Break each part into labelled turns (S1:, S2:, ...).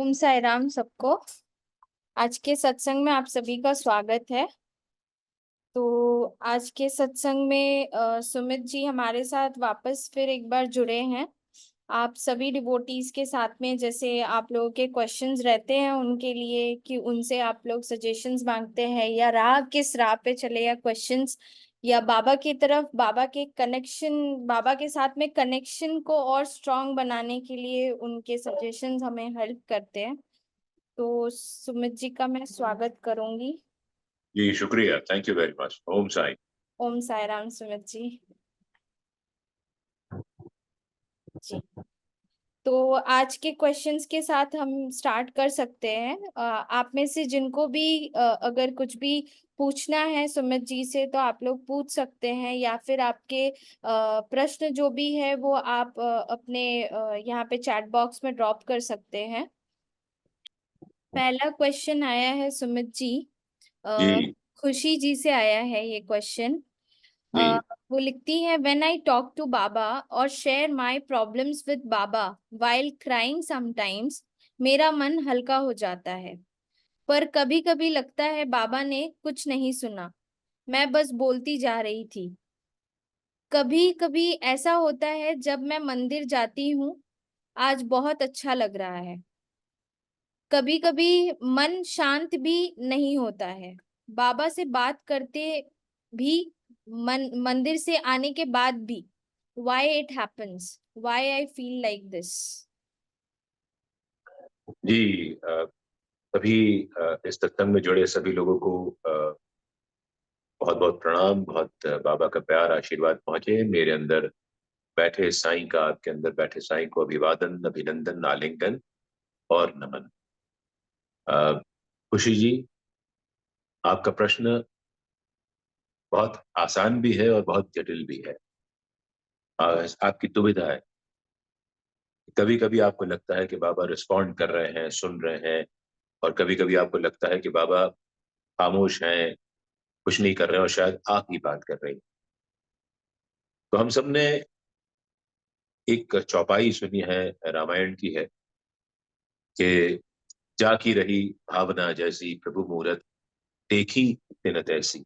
S1: ओम साई राम सबको। आज के सत्संग में आप सभी का स्वागत है। तो आज के सत्संग में सुमित जी हमारे साथ वापस फिर एक बार जुड़े हैं। आप सभी डिवोटीज के साथ में जैसे आप लोगों के क्वेश्चंस रहते हैं उनके लिए कि उनसे आप लोग सजेशंस मांगते हैं या राह किस राह पे चले या क्वेश्चंस या बाबा की तरफ बाबा के कनेक्शन बाबा के साथ में कनेक्शन को और स्ट्रांग बनाने के लिए उनके सजेशंस हमें हेल्प करते हैं। तो सुमित जी का मैं स्वागत करूंगी।
S2: जी शुक्रिया, थैंक यू वेरी मच। ओम साई।
S1: ओम साई राम सुमित जी। जी, तो आज के क्वेश्चंस के साथ हम स्टार्ट कर सकते हैं। आप में से जिनको भी अगर कुछ भी पूछना है सुमित जी से तो आप लोग पूछ सकते हैं या फिर आपके प्रश्न जो भी है वो आप अपने यहाँ पे चैट बॉक्स में ड्रॉप कर सकते हैं। पहला क्वेश्चन आया है सुमित जी, अ,
S2: जी
S1: खुशी जी से आया है ये क्वेश्चन।
S2: जी
S1: वो लिखती है, व्हेन आई टॉक टू बाबा और share my problems with Baba while crying sometimes, मेरा मन हल्का हो जाता है। पर कभी कभी लगता है बाबा ने कुछ नहीं सुना, मैं बस बोलती जा रही थी। कभी कभी ऐसा होता है जब मैं मंदिर जाती हूँ, आज बहुत अच्छा लग रहा है। कभी कभी मन शांत भी नहीं होता है, बाबा से बात करते भी, मंदिर से आने के बाद भी। Why it happens? Why I feel like this?
S2: जी सभी इस सत्संग में जुड़े सभी लोगों को बहुत बहुत प्रणाम। बहुत बाबा का प्यार आशीर्वाद पहुंचे मेरे अंदर बैठे साईं का, आपके अंदर बैठे साईं को अभिवादन, अभिनंदन, आलिंगन और नमन। अ, खुशी जी, आपका प्रश्न बहुत आसान भी है और बहुत जटिल भी है। आपकी दुविधा है। कभी कभी आपको लगता है कि बाबा रिस्पॉन्ड कर रहे हैं, सुन रहे हैं, और कभी कभी आपको लगता है कि बाबा खामोश हैं, कुछ नहीं कर रहे हैं और शायद आप ही बात कर रही हैं। तो हम सब ने एक चौपाई सुनी है, रामायण की है कि जाकी रही भावना जैसी प्रभु मूरत, देखी तिन तैसी।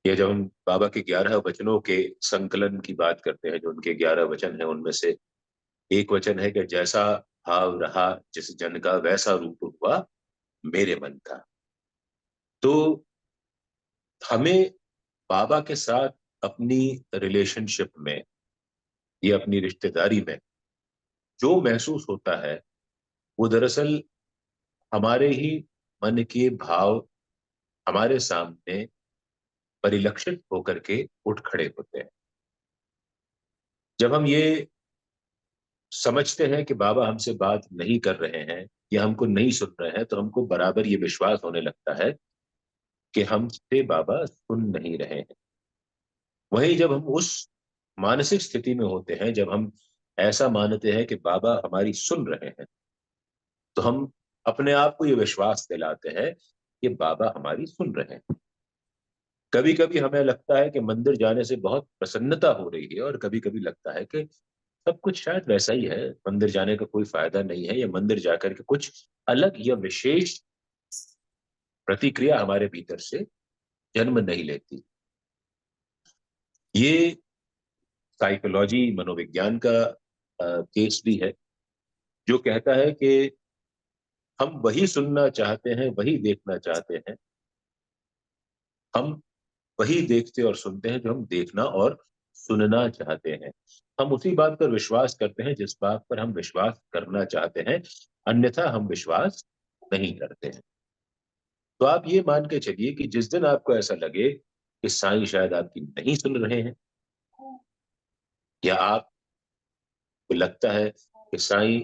S2: ये जब हम बाबा के 11 वचनों के संकलन की बात करते हैं, जो उनके 11 वचन हैं, उनमें से एक वचन है कि जैसा भाव रहा जिस जन का वैसा रूप हुआ मेरे मन का। तो हमें बाबा के साथ अपनी रिलेशनशिप में या अपनी रिश्तेदारी में जो महसूस होता है वो दरअसल हमारे ही मन के भाव हमारे सामने परिलक्षित होकर के उठ खड़े होते हैं। जब हम ये समझते हैं कि बाबा हमसे बात नहीं कर रहे हैं या हमको नहीं सुन रहे हैं, तो हमको बराबर ये विश्वास होने लगता है कि हमसे बाबा सुन नहीं रहे हैं। वहीं जब हम उस मानसिक स्थिति में होते हैं, जब हम ऐसा मानते हैं कि बाबा हमारी सुन रहे हैं, तो हम अपने आप को ये विश्वास दिलाते हैं कि बाबा हमारी सुन रहे हैं। कभी कभी हमें लगता है कि मंदिर जाने से बहुत प्रसन्नता हो रही है, और कभी कभी लगता है कि सब कुछ शायद वैसा ही है, मंदिर जाने का कोई फायदा नहीं है, या मंदिर जाकर के कुछ अलग या विशेष प्रतिक्रिया हमारे भीतर से जन्म नहीं लेती। ये साइकोलॉजी, मनोविज्ञान का केस भी है, जो कहता है कि हम वही सुनना चाहते हैं, वही देखना चाहते हैं। हम वही देखते और सुनते हैं जो हम देखना और सुनना चाहते हैं। हम उसी बात पर विश्वास करते हैं जिस बात पर हम विश्वास करना चाहते हैं, अन्यथा हम विश्वास नहीं करते हैं। तो आप ये मान के चलिए कि जिस दिन आपको ऐसा लगे कि साईं शायद आपकी नहीं सुन रहे हैं, या आपको लगता है कि साईं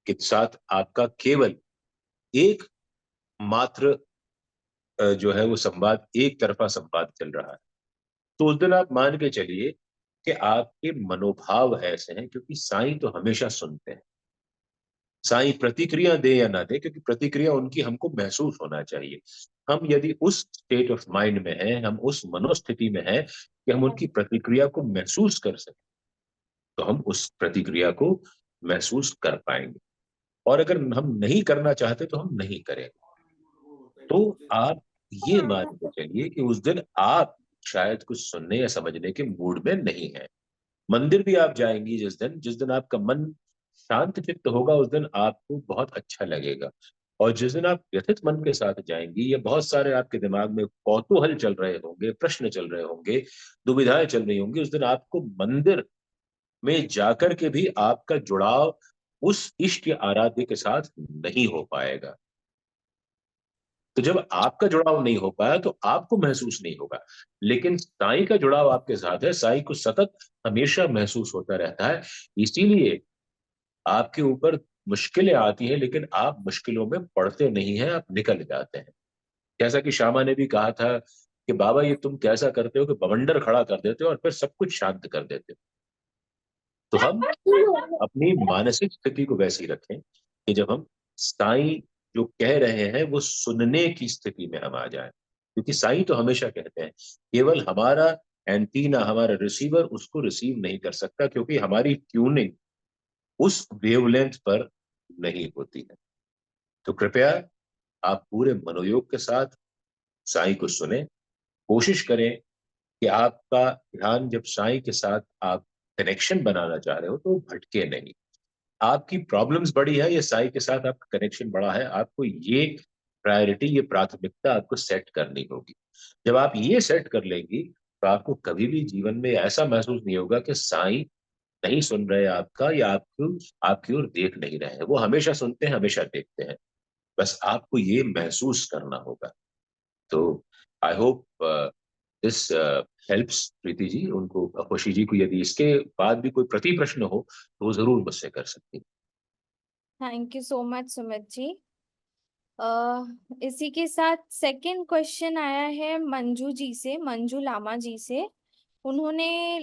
S2: के साथ आपका केवल एक मात्र जो है वो संवाद, एक तरफा संवाद चल रहा है, तो उस दिन आप मान के चलिए कि आपके मनोभाव ऐसे हैं, क्योंकि साईं तो हमेशा सुनते हैं। साईं प्रतिक्रिया दे या ना दे, क्योंकि प्रतिक्रिया उनकी हमको महसूस होना चाहिए। हम यदि उस स्टेट ऑफ माइंड में हैं, हम उस मनोस्थिति में हैं कि हम उनकी प्रतिक्रिया को महसूस कर सकें, तो हम उस प्रतिक्रिया को महसूस कर पाएंगे। और अगर हम नहीं करना चाहते तो हम नहीं करें। तो आप ये मान के चलिए कि उस दिन आप शायद कुछ सुनने या समझने के मूड में नहीं है। मंदिर भी आप जाएंगी जिस दिन आपका मन शांत चित्त होगा, उस दिन आपको बहुत अच्छा लगेगा। और जिस दिन आप व्यथित मन के साथ जाएंगी, या बहुत सारे आपके दिमाग में कौतूहल चल रहे होंगे, प्रश्न चल रहे होंगे, दुविधाएं चल रही होंगी, उस दिन आपको मंदिर में जाकर के भी आपका जुड़ाव उस इष्ट या आराध्य के साथ नहीं हो पाएगा। तो जब आपका जुड़ाव नहीं हो पाया तो आपको महसूस नहीं होगा। लेकिन साईं का जुड़ाव आपके साथ है, साईं को सतत हमेशा महसूस होता रहता है। इसीलिए आपके ऊपर मुश्किलें आती हैं, लेकिन आप मुश्किलों में पड़ते नहीं हैं, आप निकल जाते हैं। जैसा कि श्यामा ने भी कहा था कि बाबा ये तुम कैसा करते हो कि बवंडर खड़ा कर देते हो और फिर सब कुछ शांत कर देते हो। तो हम अपनी मानसिक स्थिति को वैसी रखें कि जब हम साईं जो कह रहे हैं वो सुनने की स्थिति में हम आ जाएं। क्योंकि साईं तो हमेशा कहते हैं, केवल हमारा एंटीना, हमारा रिसीवर उसको रिसीव नहीं कर सकता, क्योंकि हमारी ट्यूनिंग उस वेवलेंथ पर नहीं होती है। तो कृपया आप पूरे मनोयोग के साथ साईं को सुने। कोशिश करें कि आपका ध्यान जब साईं के साथ आप कनेक्शन बनाना चाह रहे हो तो भटके नहीं। आपकी प्रॉब्लम्स बड़ी है या साई के साथ आपका कनेक्शन बड़ा है, आपको ये प्रायोरिटी, ये प्राथमिकता आपको सेट करनी होगी। जब आप ये सेट कर लेंगी तो आपको कभी भी जीवन में ऐसा महसूस नहीं होगा कि साईं नहीं सुन रहे आपका, या आपको आपकी ओर देख नहीं रहे हैं। वो हमेशा सुनते हैं, हमेशा देखते हैं। बस आपको ये महसूस करना होगा। तो आई hope this helps Preeti ji. उनको, खुशी जी को यदि इसके बाद भी कोई प्रति प्रश्न हो तो वो जरूर मुझसे कर सकती हैं।
S1: Thank you so much Sumit ji. इसी के साथ सेकंड क्वेश्चन आया है मंजू जी से, मंजू लामा जी से। उन्होंने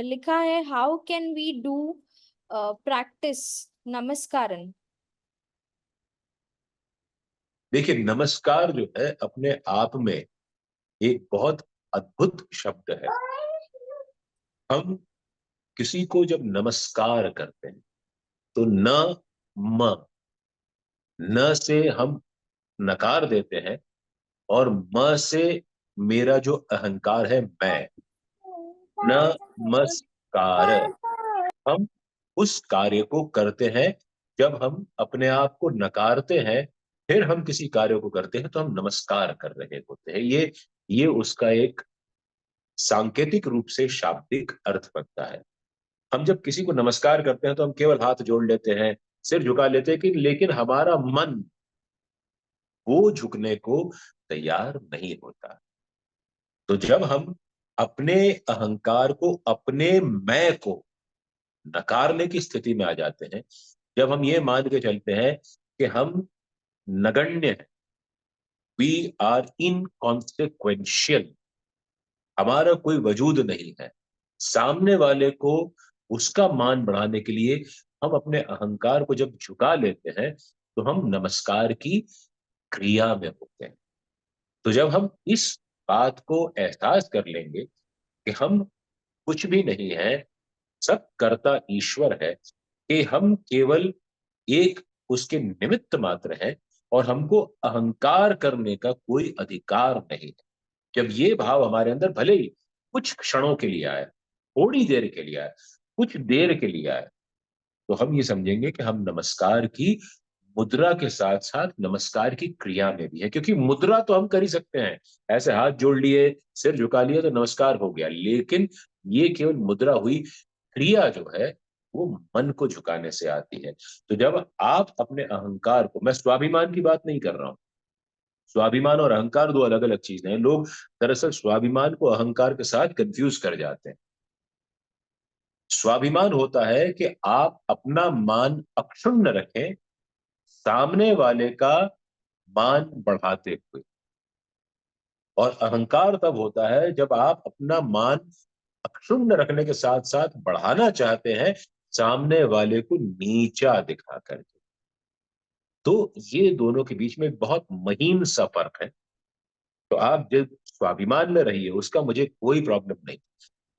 S1: लिखा है, how can we do practice नमस्कारन।
S2: देखिए, नमस्कार जो है अपने आप में एक बहुत अद्भुत शब्द है। हम किसी को जब नमस्कार करते हैं तो न, म, न से हम नकार देते हैं, और म से मेरा जो अहंकार है मैं, नमस्कार। हम उस कार्य को करते हैं। जब हम अपने आप को नकारते हैं फिर हम किसी कार्य को करते हैं तो हम नमस्कार कर रहे होते हैं। ये उसका एक सांकेतिक रूप से शाब्दिक अर्थ बनता है। हम जब किसी को नमस्कार करते हैं तो हम केवल हाथ जोड़ लेते हैं, सिर झुका लेते हैं, कि लेकिन हमारा मन वो झुकने को तैयार नहीं होता। तो जब हम अपने अहंकार को, अपने मैं को नकारने की स्थिति में आ जाते हैं, जब हम ये मान के चलते हैं कि हम नगण्य हैं, वी आर इनकॉन्सिक्वेंशियल, हमारा कोई वजूद नहीं है, सामने वाले को उसका मान बढ़ाने के लिए हम अपने अहंकार को जब झुका लेते हैं तो हम नमस्कार की क्रिया में होते हैं। तो जब हम इस बात को एहसास कर लेंगे कि हम कुछ भी नहीं है, सब करता ईश्वर है, कि हम केवल एक उसके निमित्त मात्र हैं, और हमको अहंकार करने का कोई अधिकार नहीं है। जब ये भाव हमारे अंदर भले ही कुछ क्षणों के लिए आए, थोड़ी देर के लिए आए, कुछ देर के लिए आए, तो हम ये समझेंगे कि हम नमस्कार की मुद्रा के साथ साथ नमस्कार की क्रिया में भी है। क्योंकि मुद्रा तो हम कर ही सकते हैं, ऐसे हाथ जोड़ लिए, सिर झुका लिया तो नमस्कार हो गया, लेकिन ये केवल मुद्रा हुई। क्रिया जो है वो मन को झुकाने से आती है। तो जब आप अपने अहंकार को, मैं स्वाभिमान की बात नहीं कर रहा हूं, स्वाभिमान और अहंकार दो अलग अलग चीजें हैं। लोग दरअसल स्वाभिमान को अहंकार के साथ कंफ्यूज कर जाते हैं। स्वाभिमान होता है कि आप अपना मान अक्षुण्ण रखें सामने वाले का मान बढ़ाते हुए। और अहंकार तब होता है जब आप अपना मान अक्षुण्ण रखने के साथ साथ बढ़ाना चाहते हैं सामने वाले को नीचा दिखा करके। तो ये दोनों के बीच में एक बहुत महीन सा फर्क है। तो आप जब स्वाभिमान में रहिए, उसका मुझे कोई प्रॉब्लम नहीं।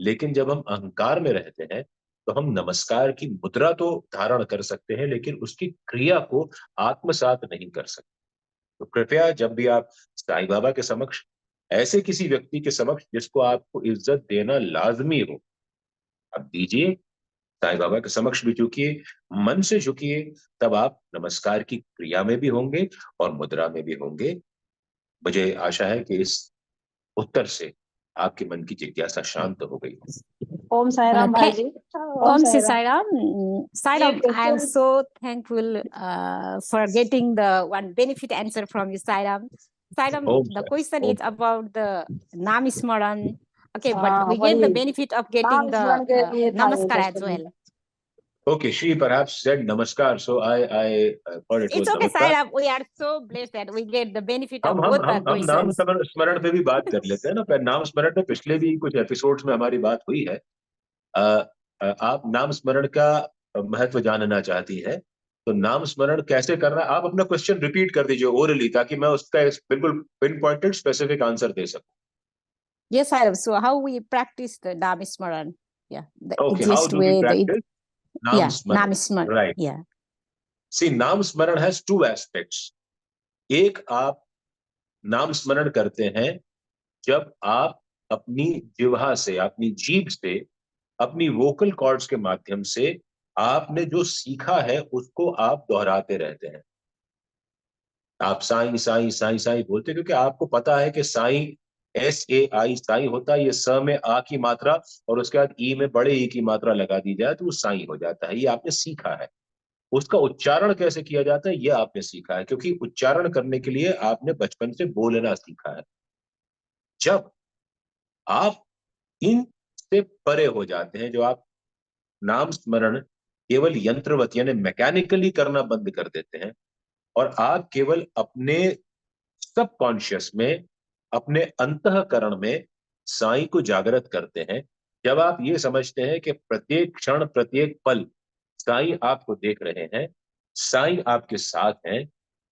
S2: लेकिन जब हम अहंकार में रहते हैं तो हम नमस्कार की मुद्रा तो धारण कर सकते हैं, लेकिन उसकी क्रिया को आत्मसात नहीं कर सकते। तो कृपया जब भी आप साईं बाबा के समक्ष, ऐसे किसी व्यक्ति के समक्ष जिसको आपको इज्जत देना लाजमी हो, आप दीजिए। साईं बाबा के समक्ष भी झुकिए, मन से झुकिए, तब आप नमस्कार की क्रिया में भी होंगे और मुद्रा में भी होंगे। मुझे आशा है कि इस उत्तर से आपके मन की जिज्ञासा शांत हो गई हो।
S3: ओम साई राम भाई जी।
S4: Om Shri Sai Ram. Sai
S3: ये
S4: Ram, I am
S3: question-
S4: so thankful for getting the one benefit answer from you, Sai Ram. Sai Ram,
S2: Om
S4: the
S2: Sai,
S4: question
S2: Om
S4: is about the Nam Smaran. Okay, but we
S3: वही
S4: get the benefit of getting
S3: नाम
S4: the
S3: स्मरण के लिए था ये
S4: Namaskar as
S3: question।
S4: well.
S2: Okay, she perhaps said namaskar, so I thought it was
S4: It's okay, Sai
S2: namaskar.
S4: Ram. We are so blessed that we get the benefit of
S2: हम
S4: both the
S2: हम नाम
S4: questions.
S2: स्मरण पे भी बात कर लेते हैं ना। पर नाम स्मरण पे पिछले भी कुछ एपिसोड्स में हमारी बात हुई है। आप नाम स्मरण का महत्व जानना चाहती हैं, तो नाम स्मरण कैसे करना है, आप अपना क्वेश्चन रिपीट कर दीजिए ओरली, ताकि मैं उसका बिल्कुल पिन पॉइंटेड स्पेसिफिक आंसर दे सकूं।
S4: Yes, Sai Ram. So how we practice the Nam Smaran? Yeah, the
S2: Okay, how
S4: easiest
S2: do we
S4: way.
S2: practice नाम
S4: Yeah, Nam
S2: स्मरण?
S4: Smaran.
S2: Right.
S4: Yeah.
S2: See, नाम स्मरण हैज टू एस्पेक्ट्स। एक, आप नाम स्मरण करते हैं जब आप अपनी जिह्वा से, अपनी जीभ से, अपनी वोकल कॉर्ड्स के माध्यम से आपने जो सीखा है उसको आप दोहराते रहते हैं। आप साईं साईं साईं साईं बोलते हैं, क्योंकि आपको पता है कि साईं SAI साईं होता है। ये स में आ की मात्रा और उसके बाद ई में बड़े ई की मात्रा लगा दी जाए तो वो साईं हो जाता है। ये आपने सीखा है। उसका उच्चारण कैसे किया जाता है ये आपने सीखा है, क्योंकि उच्चारण करने के लिए आपने बचपन से बोलना सीखा है। जब आप इन से परे हो जाते हैं, जो आप नाम स्मरण केवल यंत्रवत यानी मैकेनिकली करना बंद कर देते हैं और आप केवल अपने सबकॉन्शियस में, अपने अंतःकरण में साईं को जागृत करते हैं, जब आप ये समझते हैं कि प्रत्येक क्षण प्रत्येक पल साईं आपको देख रहे हैं, साईं आपके साथ हैं,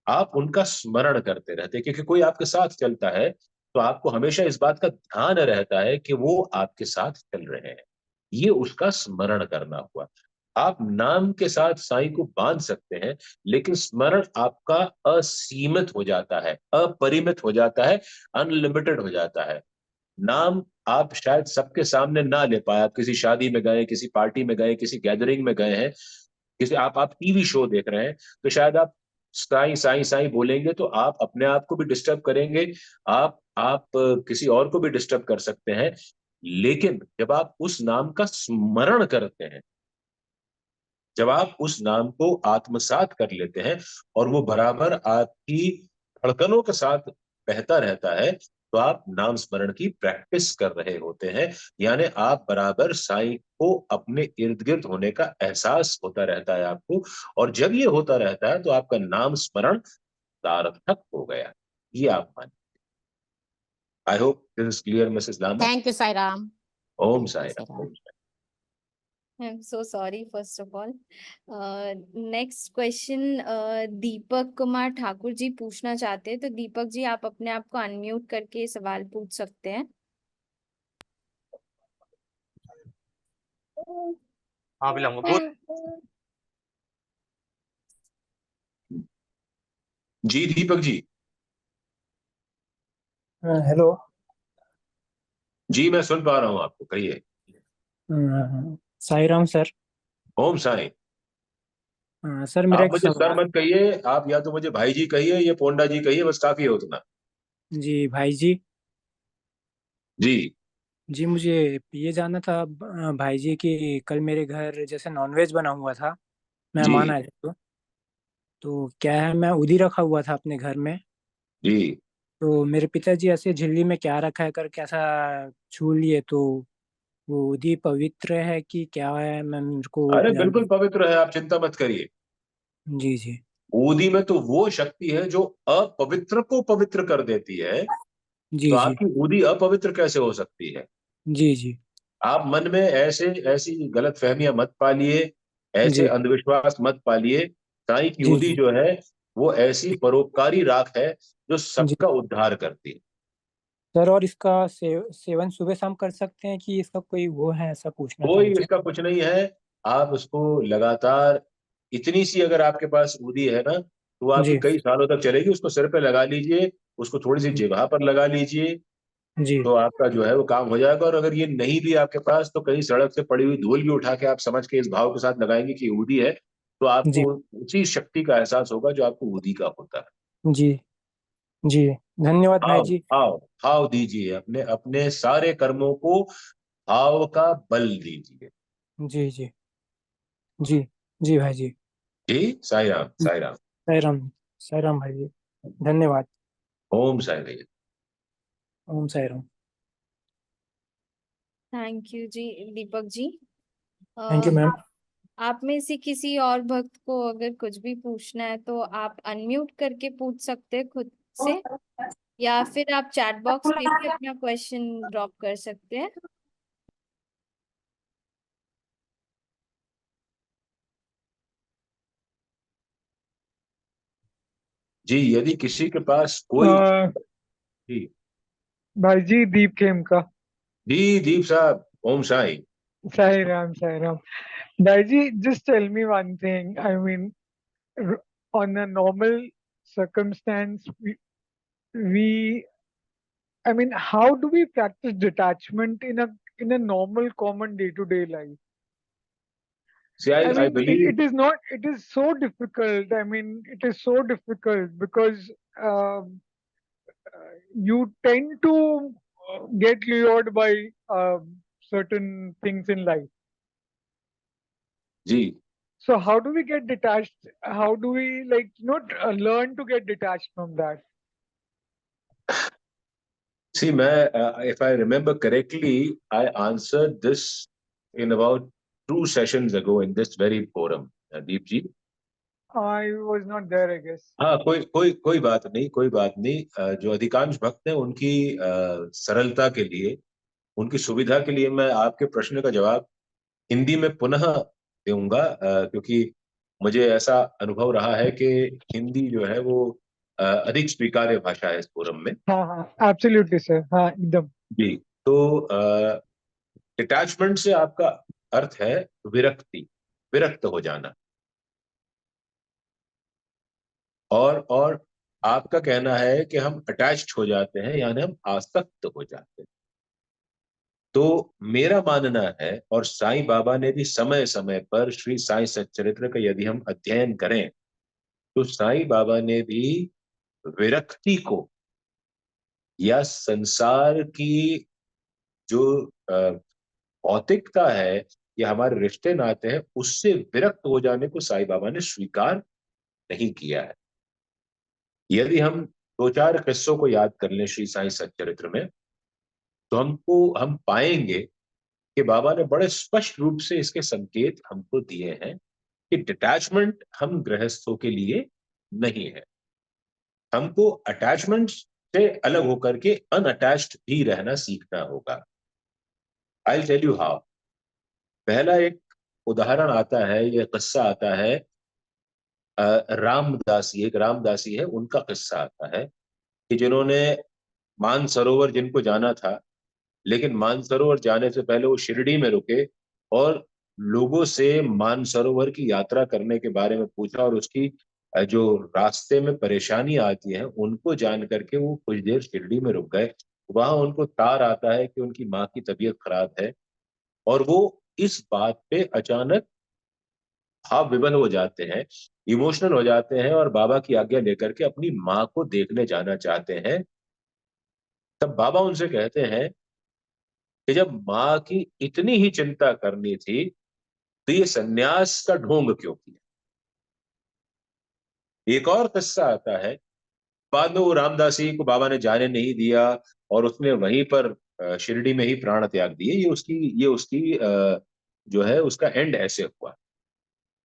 S2: आप उनका स्मरण करते रहते हैं, क्योंकि कोई आपके साथ चलता है तो आपको हमेशा इस बात का ध्यान रहता है कि वो आपके साथ चल रहे हैं। ये उसका स्मरण करना हुआ। आप नाम के साथ साईं को बांध सकते हैं, लेकिन स्मरण आपका असीमित हो जाता है, अपरिमित हो जाता है, अनलिमिटेड हो जाता है। नाम आप शायद सबके सामने ना ले पाए। आप किसी शादी में गए, किसी पार्टी में गए, किसी गैदरिंग में गए हैं, किसी आप टीवी शो देख रहे हैं, तो शायद आप साईं साईं साईं बोलेंगे तो आप अपने आप को भी डिस्टर्ब करेंगे, आप किसी और को भी डिस्टर्ब कर सकते हैं। लेकिन जब आप उस नाम का स्मरण करते हैं, जब आप उस नाम को आत्मसात कर लेते हैं और वो बराबर आपकी धड़कनों के साथ बहता रहता है, तो आप नाम स्मरण की प्रैक्टिस कर रहे होते हैं। यानी आप बराबर साईं को अपने इर्द गिर्द होने का एहसास होता रहता है आपको, और जब ये होता रहता है तो आपका नाम स्मरण सार्थक हो गया। ये आप मानिए। I hope this is clear Mrs Lama.
S4: Thank you, Sai Ram.
S2: Om
S4: Thank you,
S2: Sai
S4: Sai
S2: Ram.
S4: Ram.
S2: Om Sai.
S1: I'm so sorry, first of all. Next question Deepak Kumar Thakur ji पूछना चाहते हैं। तो दीपक जी, आप अपने आप को अनम्यूट करके सवाल पूछ सकते हैं।
S5: हाँ बिल्कुल बोल।
S2: जी दीपक जी।
S6: हेलो।
S2: जी मैं सुन पा रहा हूँ आपको, कहिए।
S6: साई राम सर।
S2: ओम साई।
S6: सर मेरा
S2: आप
S6: एक
S2: मुझे सर
S6: सवाल।
S2: मत कहिए, आप या तो मुझे भाई जी कहिए या पोंडा जी कहिए, बस काफी है उतना।
S6: जी भाई जी।
S2: जी
S6: जी मुझे ये जानना था भाई जी कि कल मेरे घर जैसे नॉनवेज बना हुआ था, मेहमान
S2: जी
S6: आए थे, तो क्या है, मैं उदी रखा हुआ था अपने घर में।
S2: जी।
S6: तो मेरे पिताजी ऐसे झिल्ली में क्या रखा है कर कैसा छू लिए, तो वो उदी पवित्र है कि क्या है, मैं मेरे को वो
S2: अरे
S6: जानना।
S2: बिल्कुल पवित्र है, आप चिंता मत करिए।
S6: जी जी।
S2: ऊदी में तो वो शक्ति है जो अपवित्र को पवित्र कर देती है, तो
S6: जी जी।
S2: आपकी ऊदी अपवित्र कैसे हो सकती है?
S6: जी जी।
S2: आप मन में ऐसे ऐसी गलत फहमियां मत पालिए, ऐसे
S6: जी
S2: अंधविश्वास मत पालिए। साईं की
S6: जी।
S2: ऊदी
S6: जी
S2: जो है वो ऐसी परोपकारी राख है जो
S6: जी।
S2: सबका उद्धार करती है।
S6: सर, और इसका सेवन सुबह शाम कर सकते हैं कि इसका कोई वो है, ऐसा पूछना था
S2: कोई
S6: मुझे।
S2: इसका कुछ नहीं है। आप उसको लगातार, इतनी सी अगर आपके पास ऊदी है ना, तो वो आपकी
S6: जी
S2: कई सालों तक चलेगी। उसको सिर पे लगा लीजिए, उसको थोड़ी सी जिह्वा पर लगा लीजिए,
S6: जी
S2: तो आपका जो है वो काम हो जाएगा। और अगर ये नहीं भी आपके पास, तो कहीं सड़क से पड़ी हुई धूल भी उठा के आप समझ के इस भाव के साथ लगाएंगे कि ऊदी है, तो
S6: जी
S2: आपको उसी शक्ति का एहसास होगा जो आपको ऊदी का होता है।
S6: जी जी। धन्यवाद भाई
S2: भाव
S6: जी।
S2: भाव भाव दीजिए, अपने अपने सारे कर्मों को भाव का बल दीजिए।
S6: जी जी जी जी भाई जी।
S2: जी, साई राम, साई राम।
S6: साई राम। साई राम भाई जी। धन्यवाद।
S2: ओम साई भैया।
S6: Om Sai Ram.
S1: Thank you ji Deepak ji.
S6: Thank you ma'am.
S1: आप में से किसी और भक्त को अगर कुछ भी पूछना है तो आप अनम्यूट करके पूछ सकते हैं खुद से, या फिर आप चैट बॉक्स में भी अपना क्वेश्चन ड्रॉप कर सकते हैं।
S2: जी, यदि किसी के पास कोई, जी
S7: भाई जी दीप खेमका।
S2: जी दीप साहब, ओम साई।
S7: साई राम साई राम। भाई जी just tell me one thing. I mean, on a normal circumstance, we I mean, how do we practice detachment in a normal common day-to-day life?
S2: See,
S7: I
S2: I
S7: mean,
S2: believe,
S7: it is not. It is so difficult. I mean, it is so difficult because you tend to get lured by certain things in life.
S2: Ji
S7: So how do we get detached? How do we learn to get detached from that?
S2: सी मैं, if I remember correctly, I answered this in about 2 sessions ago in this very forum, Deep ji.
S7: I was not there, I guess.
S2: हाँ, कोई कोई कोई बात नहीं, कोई बात नहीं। जो अधिकांश भक्त हैं उनकी सरलता के लिए, उनकी सुविधा के लिए मैं आपके प्रश्न का जवाब हिंदी में पुनः दूंगा, क्योंकि मुझे ऐसा अनुभव रहा है कि हिंदी जो है वो अधिक स्वीकार्य भाषा है इस फोरम में।
S7: हाँ, absolutely sir. हाँ, एकदम।
S2: जी, तो डिटैचमेंट से आपका अर्थ है विरक्ति, विरक्त हो जाना। और आपका कहना है कि हम अटैच्ड हो जाते हैं, यानी हम आसक्त हो जाते हैं। तो मेरा मानना है, और साईं बाबा ने भी समय समय पर श्री साईं सच्चरित्र का यदि हम अध्ययन करें, तो साईं बाबा ने भी विरक्ति को, या संसार की जो भौतिकता है या हमारे रिश्ते नाते हैं, उससे विरक्त हो जाने को साईं बाबा ने स्वीकार नहीं किया है। यदि हम 2-4 किस्सों को याद कर लें श्री साईं सच्चरित्र में, तो हम पाएंगे कि बाबा ने बड़े स्पष्ट रूप से इसके संकेत हमको दिए हैं कि डिटैचमेंट हम गृहस्थों के लिए नहीं है। हमको अटैचमेंट से अलग होकर के अनअटैच्ड भी रहना सीखना होगा। I tell you how. पहला एक उदाहरण आता है, यह किस्सा आता है, रामदासी, एक रामदासी है, उनका किस्सा आता है कि जिन्होंने मानसरोवर जिनको जाना था, लेकिन मानसरोवर जाने से पहले वो शिरडी में रुके और लोगों से मानसरोवर की यात्रा करने के बारे में पूछा, और उसकी जो रास्ते में परेशानी आती है उनको जान करके वो कुछ देर शिरडी में रुक गए। वहां उनको तार आता है कि उनकी माँ की तबीयत खराब है, और वो इस बात पे अचानक भाव विवल हो जाते हैं, इमोशनल हो जाते हैं, और बाबा की आज्ञा लेकर के अपनी माँ को देखने जाना चाहते हैं। तब बाबा उनसे कहते हैं कि जब माँ की इतनी ही चिंता करनी थी, तो ये सन्यास का ढोंग क्यों किया। एक और किस्सा आता है, बाद में वो रामदासी को बाबा ने जाने नहीं दिया, और उसने वहीं पर शिरडी में ही प्राण त्याग दिए। ये उसकी जो है उसका एंड ऐसे हुआ।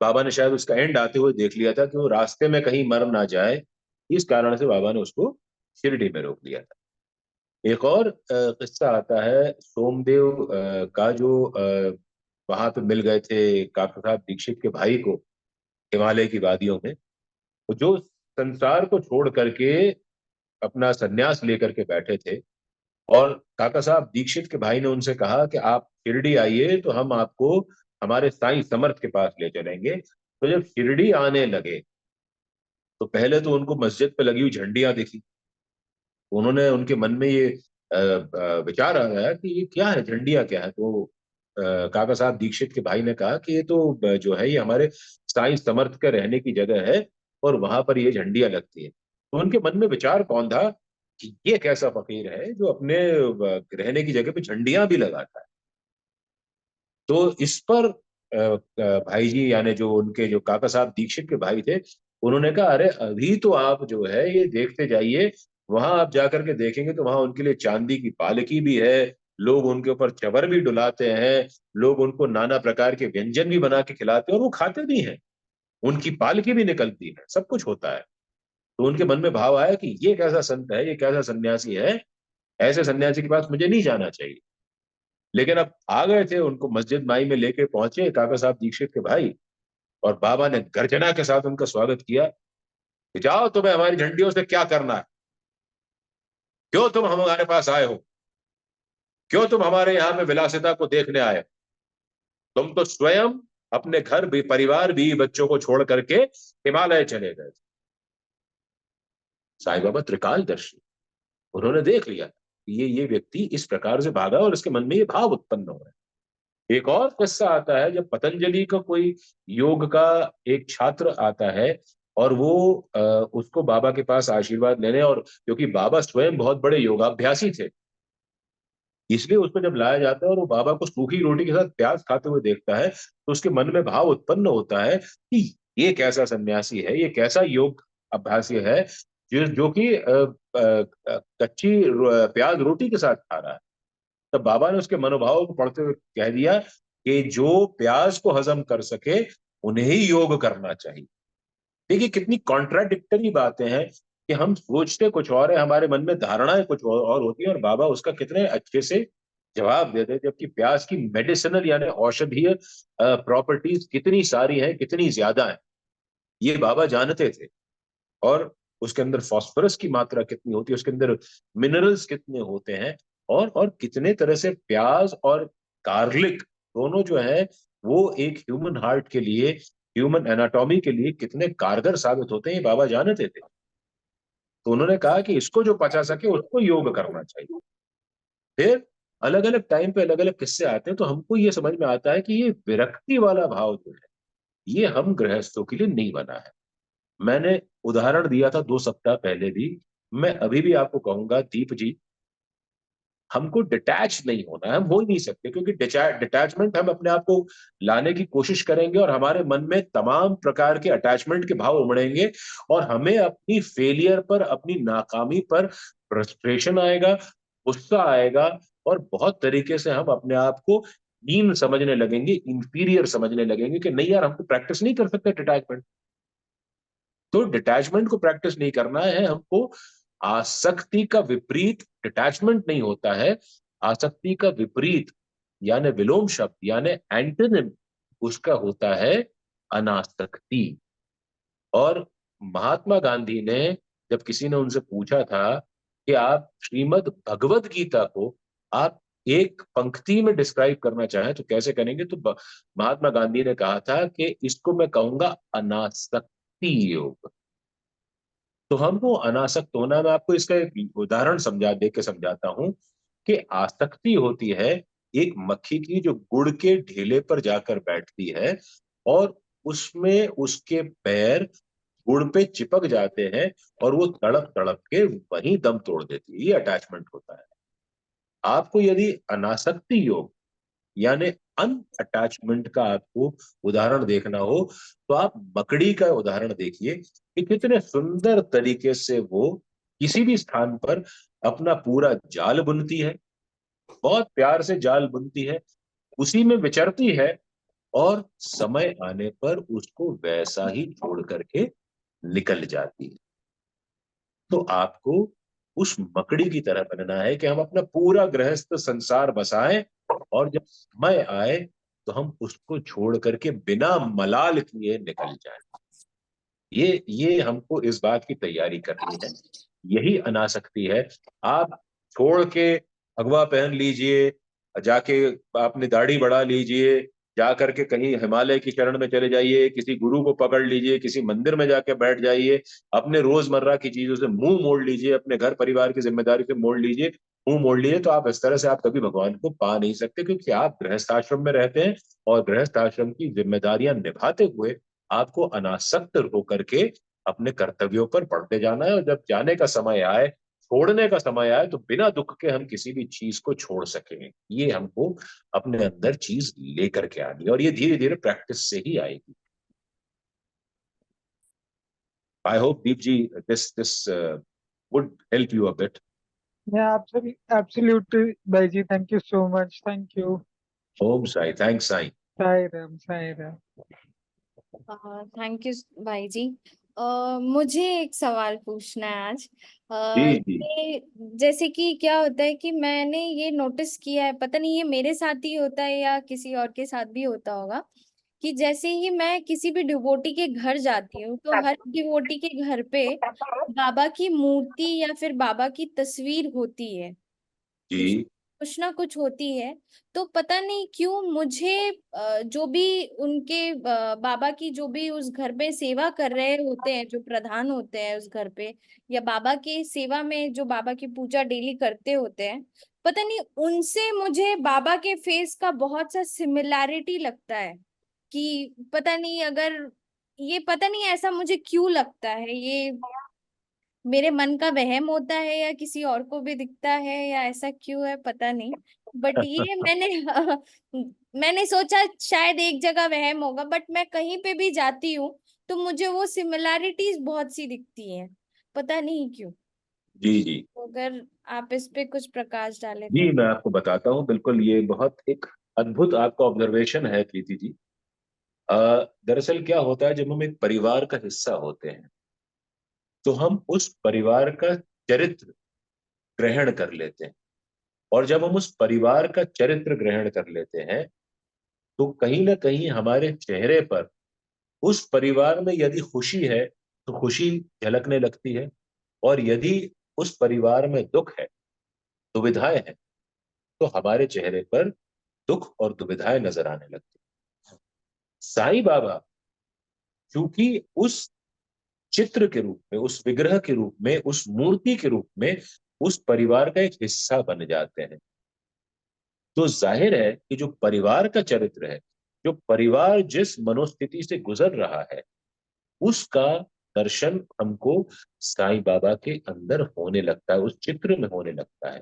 S2: बाबा ने शायद उसका एंड आते हुए देख लिया था कि वो रास्ते में कहीं मर ना जाए, इस कारण से बाबा ने उसको शिरडी में रोक लिया था। एक और किस्सा आता है सोमदेव का, जो वहां पे मिल गए थे काका साहब दीक्षित के भाई को हिमालय की वादियों में, जो संसार को छोड़ करके अपना सन्यास लेकर के बैठे थे। और काका साहब दीक्षित के भाई ने उनसे कहा कि आप शिरडी आइए तो हम आपको हमारे साईं समर्थ के पास ले चलेंगे। तो जब शिरडी आने लगे तो पहले तो उनको मस्जिद पे लगी हुई झंडियां दिखी, उन्होंने उनके मन में ये विचार आ गया कि ये क्या है, झंडियां क्या है। तो काका साहब दीक्षित के भाई ने कहा कि ये तो जो है ये हमारे साईं समर्थ के रहने की जगह है और वहां पर ये झंडियां लगती है। तो उनके मन में विचार कौन था कि ये कैसा फकीर है जो अपने रहने की जगह पे झंडियां भी लगाता है। तो इस पर भाई जी यानी जो उनके जो काका साहब दीक्षित के भाई थे, उन्होंने कहा अरे अभी तो आप जो है ये देखते जाइए, वहां आप जाकर के देखेंगे तो वहां उनके लिए चांदी की पालकी भी है, लोग उनके ऊपर चवर भी डुलाते हैं, लोग उनको नाना प्रकार के व्यंजन भी बना के खिलाते हैं और वो खाते भी हैं, उनकी पालकी भी निकलती है, सब कुछ होता है। तो उनके मन में भाव आया कि ये कैसा संत है, ये कैसा सन्यासी है, ऐसे सन्यासी के पास मुझे नहीं जाना चाहिए। लेकिन अब आ गए थे, उनको मस्जिद माई में लेके पहुंचे काका साहब दीक्षित के भाई, और बाबा ने गर्जना के साथ उनका स्वागत किया कि जाओ, तुम्हें हमारी झंडियों से क्या करना है, क्यों तुम हमारे पास आए हो, क्यों तुम हमारे यहाँ पे विलासिता को देखने आए, तुम तो स्वयं अपने घर भी, परिवार भी, बच्चों को छोड़ करके हिमालय चले गए। साईं बाबा त्रिकालदर्शी, उन्होंने देख लिया ये व्यक्ति इस प्रकार से भागा और इसके मन में ये भाव उत्पन्न हो रहा है। एक और किस्सा आता है, जब पतंजलि का कोई योग का एक छात्र आता है और वो उसको बाबा के पास आशीर्वाद लेने, और क्योंकि बाबा स्वयं बहुत बड़े योगाभ्यासी थे, इसलिए उसको जब लाया जाता है और वो बाबा को सूखी रोटी के साथ प्याज खाते हुए देखता है, तो उसके मन में भाव उत्पन्न होता है कि ये कैसा सन्यासी है, ये कैसा योग अभ्यासी है जो कि कच्ची प्याज रोटी के साथ खा रहा है। तब बाबा ने उसके मनोभाव को पढ़ते हुए कह दिया कि जो प्याज को हजम कर सके उन्हें ही योग करना चाहिए। देखिए कितनी कॉन्ट्राडिक्टरी बातें हैं कि हम सोचते कुछ और है, हमारे मन में धारणाएं कुछ और होती है, और बाबा उसका कितने अच्छे से जवाब देते हैं। जबकि प्याज की मेडिसिनल यानी औषधीय प्रॉपर्टीज कितनी सारी हैं, कितनी ज्यादा हैं, ये बाबा जानते थे। और उसके अंदर फास्फोरस की मात्रा कितनी होती है, उसके अंदर मिनरल्स कितने होते हैं, और कितने तरह से प्याज और गार्लिक दोनों जो है वो एक ह्यूमन हार्ट के लिए, ह्यूमन एनाटॉमी के लिए कितने कारगर साबित होते हैं, ये बाबा जानते थे। तो उन्होंने कहा कि इसको जो पचा सके उसको योग करना चाहिए। फिर अलग अलग टाइम पे अलग अलग किस्से आते हैं, तो हमको ये समझ में आता है कि ये विरक्ति वाला भाव जो है ये हम गृहस्थों के लिए नहीं बना है। मैंने उदाहरण दिया था 2 सप्ताह पहले भी, मैं अभी भी आपको कहूंगा दीप जी, हमको डिटैच नहीं होना है, हम हो ही नहीं सकते, क्योंकि डिटैचमेंट हम अपने आप को लाने की कोशिश करेंगे और हमारे मन में तमाम प्रकार के अटैचमेंट के भाव उमड़ेंगे, और हमें अपनी फेलियर पर, अपनी नाकामी पर फ्रस्ट्रेशन आएगा, गुस्सा आएगा, और बहुत तरीके से हम अपने आप को हीन समझने लगेंगे, इंफीरियर समझने लगेंगे कि नहीं यार हम तो प्रैक्टिस नहीं कर सकते डिटैचमेंट। तो डिटैचमेंट को प्रैक्टिस नहीं करना है हमको। आसक्ति का विपरीत डिटैचमेंट नहीं होता है, आसक्ति का विपरीत यानी विलोम शब्द यानी एंटोनिम उसका होता है अनासक्ति। और महात्मा गांधी ने, जब किसी ने उनसे पूछा था कि आप श्रीमद् भगवद गीता को आप एक पंक्ति में डिस्क्राइब करना चाहें तो कैसे करेंगे, तो महात्मा गांधी ने कहा था कि इसको मैं कहूंगा अनासक्ति योग। तो हमको अनासक्त होना, मैं आपको इसका एक उदाहरण दे के समझाता हूं कि आसक्ति होती है एक मक्खी की जो गुड़ के ढेले पर जाकर बैठती है और उसमें उसके पैर गुड़ पे चिपक जाते हैं और वो तड़प तड़प के वहीं दम तोड़ देती है। ये अटैचमेंट होता है। आपको यदि अनासक्ति योग यानी अनअटैचमेंट का आपको उदाहरण देखना हो तो आप मकड़ी का उदाहरण देखिए कि कितने सुंदर तरीके से वो किसी भी स्थान पर अपना पूरा जाल बुनती है, बहुत प्यार से जाल बुनती है, उसी में विचरती है, और समय आने पर उसको वैसा ही छोड़ करके निकल जाती है। तो आपको उस मकड़ी की तरह बनना है कि हम अपना पूरा गृहस्थ संसार बसाएं, और जब समय आए तो हम उसको छोड़ करके बिना मलाल किए निकल जाएं। ये हमको इस बात की तैयारी करनी है। यही अनासक्ति है। आप छोड़ के भगवा पहन लीजिए, जाके आपने दाढ़ी बढ़ा लीजिए, जा करके कहीं हिमालय की शरण में चले जाइए, किसी गुरु को पकड़ लीजिए, किसी मंदिर में जाके बैठ जाइए, अपने रोजमर्रा की चीजों से मुंह मोड़ लीजिए, अपने घर परिवार की जिम्मेदारी से मुंह मोड़ लीजिए, तो आप इस तरह से आप कभी भगवान को पा नहीं सकते, क्योंकि आप गृहस्थ आश्रम में रहते हैं और गृहस्थ आश्रम की जिम्मेदारियां निभाते हुए आपको अनासक्त होकर के अपने कर्तव्यों पर बढ़ते जाना है। और जब जाने का समय आए, छोड़ने का समय आए, तो बिना दुख के हम किसी भी चीज को छोड़ सकेंगे। ये हमको अपने अंदर चीज लेकर के आनी है, और ये धीरे धीरे प्रैक्टिस से ही आएगी। I hope Deep ji this would help you a bit.
S7: Yeah, absolutely, Bhaiji. Thank you so much. Thank you.
S2: Om Sai, thanks Sai.
S7: Sai Ram, Sai Ram.
S1: Thank you भाई जी। मुझे एक सवाल पूछना है आज।
S2: जी जी
S1: जैसे कि क्या होता है कि मैंने ये नोटिस किया है, पता नहीं ये मेरे साथ ही होता है या किसी और के साथ भी होता होगा, कि जैसे ही मैं किसी भी डिवोटी के घर जाती हूँ तो हर डिवोटी के घर पे बाबा की मूर्ति या फिर बाबा की तस्वीर होती है,
S2: जी
S1: कुछ ना कुछ होती है। तो पता नहीं क्यों मुझे जो भी उनके बाबा की जो भी उस घर में सेवा कर रहे होते हैं, जो प्रधान होते हैं उस घर पे, या बाबा के सेवा में जो बाबा की पूजा डेली करते होते हैं, पता नहीं उनसे मुझे बाबा के फेस का बहुत सा सिमिलैरिटी लगता है। कि पता नहीं, अगर ये पता नहीं ऐसा मुझे क्यों लगता है, ये मेरे मन का वहम होता है या किसी और को भी दिखता है या ऐसा क्यों है पता नहीं। बट ये मैंने सोचा शायद एक जगह वहम होगा, बट मैं कहीं पे भी जाती हूँ तो मुझे वो सिमिलैरिटीज बहुत सी दिखती हैं, पता नहीं क्यों।
S2: जी जी
S1: तो अगर आप इस पे कुछ प्रकाश डालें
S2: जी
S1: तो।
S2: मैं आपको बताता हूँ। बिल्कुल, ये बहुत एक अद्भुत आपका ऑब्जर्वेशन है प्रीति जी। दरअसल क्या होता है, जब हम एक परिवार का हिस्सा होते हैं तो हम उस परिवार का चरित्र ग्रहण कर लेते हैं, और जब हम उस परिवार का चरित्र ग्रहण कर लेते हैं तो कहीं ना कहीं हमारे चेहरे पर उस परिवार में यदि खुशी है तो खुशी झलकने लगती है, और यदि उस परिवार में दुख है, दुविधाएं हैं, तो हमारे चेहरे पर दुख और दुविधाएं नजर आने लगती है। साईं बाबा चूंकि उस चित्र के रूप में, उस विग्रह के रूप में, उस मूर्ति के रूप में उस परिवार का एक हिस्सा बन जाते हैं, तो जाहिर है कि जो परिवार का चरित्र है, जो परिवार जिस मनोस्थिति से गुजर रहा है, उसका दर्शन हमको साईं बाबा के अंदर होने लगता है, उस चित्र में होने लगता है,